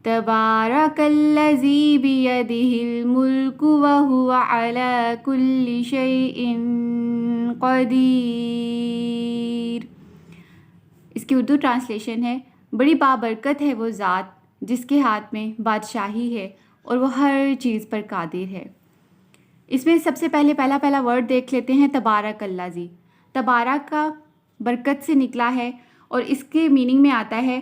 तबारकल्लज़ी बियदिहिल मुल्कु व हुवा अला कुल्लि शैइन क़दीर। इसकी उर्दू ट्रांसलेशन है, बड़ी बाबरकत है वो ज़ात जिसके हाथ में बादशाही है और वो हर चीज़ पर कादिर है। इसमें सबसे पहले पहला वर्ड देख लेते हैं, तबारकल्लज़ी। तबारक का बरकत से निकला है और इसके मीनिंग में आता है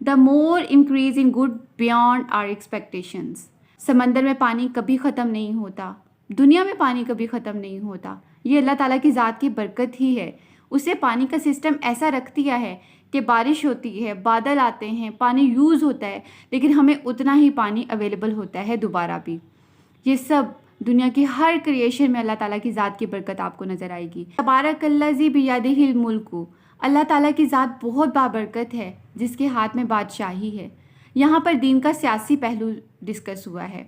the more increase in good beyond our expectations. समंदर में पानी कभी ख़त्म नहीं होता, दुनिया में पानी कभी ख़त्म नहीं होता। ये अल्लाह ताला की ज़ात की बरकत ही है। उसे पानी का सिस्टम ऐसा रख दिया है कि बारिश होती है, बादल आते हैं, पानी यूज़ होता है, लेकिन हमें उतना ही पानी अवेलेबल होता है दोबारा भी। ये सब दुनिया की हर क्रिएशन में अल्लाह ताला की ज़ात की बरकत आपको नज़र आएगी। तबारकल्लज़ी बियदिहिल मुल्कु, अल्लाह ताला की ज़ात बहुत बाबरकत है जिसके हाथ में बादशाही है। यहाँ पर दीन का सियासी पहलू डिस्कस हुआ है।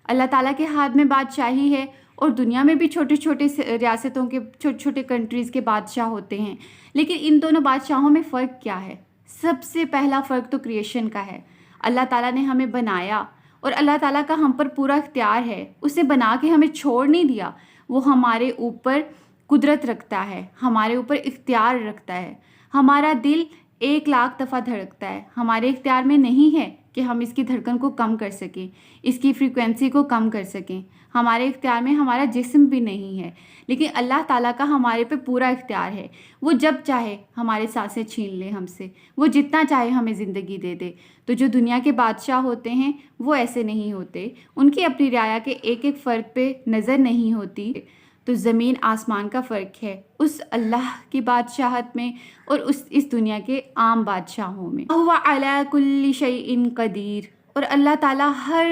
अल्लाह ताला के हाथ में बादशाही है और दुनिया में भी छोटे छोटे रियासतों के, छोटे छोटे कंट्रीज़ के बादशाह होते हैं, लेकिन इन दोनों बादशाहों में फ़र्क क्या है? सबसे पहला फ़र्क तो क्रिएशन का है। अल्लाह ताला ने हमें बनाया और अल्लाह ताला का हम पर पूरा इख्तियार है। उसने बना के हमें छोड़ नहीं दिया, वो हमारे ऊपर कुदरत रखता है, हमारे ऊपर इख्तियार रखता है। हमारा दिल 1,00,000 दफ़ा धड़कता है, हमारे इख्तियार में नहीं है कि हम इसकी धड़कन को कम कर सकें, इसकी फ्रीक्वेंसी को कम कर सकें। हमारे इख्तियार में हमारा जिस्म भी नहीं है, लेकिन अल्लाह ताला का हमारे पे पूरा इख्तियार है। वो जब चाहे हमारे सांसें छीन ले हमसे, वो जितना चाहे हमें ज़िंदगी दे दे। तो जो दुनिया के बादशाह होते हैं वो ऐसे नहीं होते, उनकी अपनी रियाया के एक एक फ़र्क पे नज़र नहीं होती। तो ज़मीन आसमान का फ़र्क है उस अल्लाह की बादशाहत में और इस दुनिया के आम बादशाहों में। हुवा अला कुल्लि शैइन क़दीर, और अल्लाह ताला हर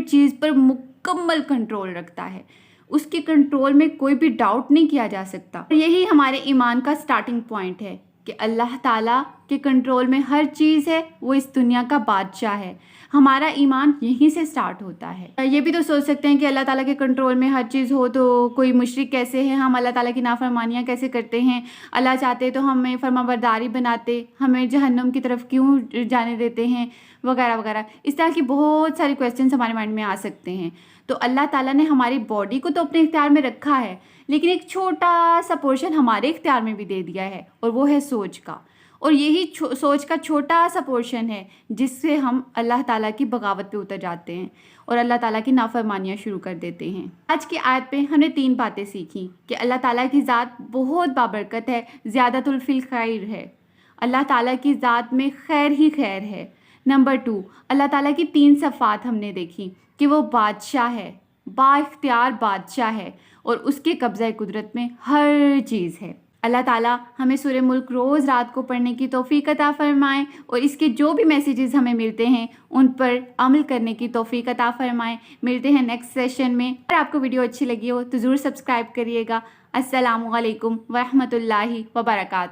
चीज़ पर मुकम्मल कंट्रोल रखता है। उसके कंट्रोल में कोई भी डाउट नहीं किया जा सकता। यही हमारे ईमान का स्टार्टिंग पॉइंट है कि अल्लाह ताला के कंट्रोल में हर चीज़ है, वो इस दुनिया का बादशाह है। हमारा ईमान यहीं से स्टार्ट होता है। ये भी तो सोच सकते हैं कि अल्लाह ताला के कंट्रोल में हर चीज़ हो तो कोई मुशरिक कैसे है, हम अल्लाह ताला की नाफरमानियाँ कैसे करते हैं, अल्लाह चाहते तो हमें फरमाबरदारी बनाते, हमें जहन्नम की तरफ क्यों जाने देते हैं, वगैरह वगैरह। इस तरह की बहुत सारी क्वेश्चंस हमारे माइंड में आ सकते हैं। तो अल्लाह ताला ने हमारी बॉडी को तो अपने इख्तियार में रखा है, लेकिन एक छोटा सा पोर्शन हमारे इख्तियार में भी दे दिया है, और वो है सोच का। और यही सोच का छोटा सा पोर्शन है जिससे हम अल्लाह ताला की बगावत पे उतर जाते हैं और अल्लाह ताला की नाफरमानियाँ शुरू कर देते हैं। आज की आयत पे हमने 3 बातें सीखी कि अल्लाह ताला की ज़ात बहुत बाबरकत है, ज़्यादतुल फिल खैर है। अल्लाह ताला की ज़ात में खैर ही खैर है। नंबर 2, अल्लाह ताला की 3 सफ़ात हमने देखी कि वो बादशाह है, बाइख्तियार बादशाह है, और उसके कब्ज़ा कुदरत में हर चीज़ है। अल्लाह ताला हमें सूरह मुल्क रोज़ रात को पढ़ने की तौफ़ीक अता फ़रमाएँ और इसके जो भी मैसेजेस हमें मिलते हैं उन पर अमल करने की तौफ़ीक अता फ़रमाएँ। मिलते हैं नेक्स्ट सेशन में। अगर आपको वीडियो अच्छी लगी हो तो ज़रूर सब्सक्राइब करिएगा। अस्सलामु अलैकुम व रहमतुल्लाहि व बरकातुहू।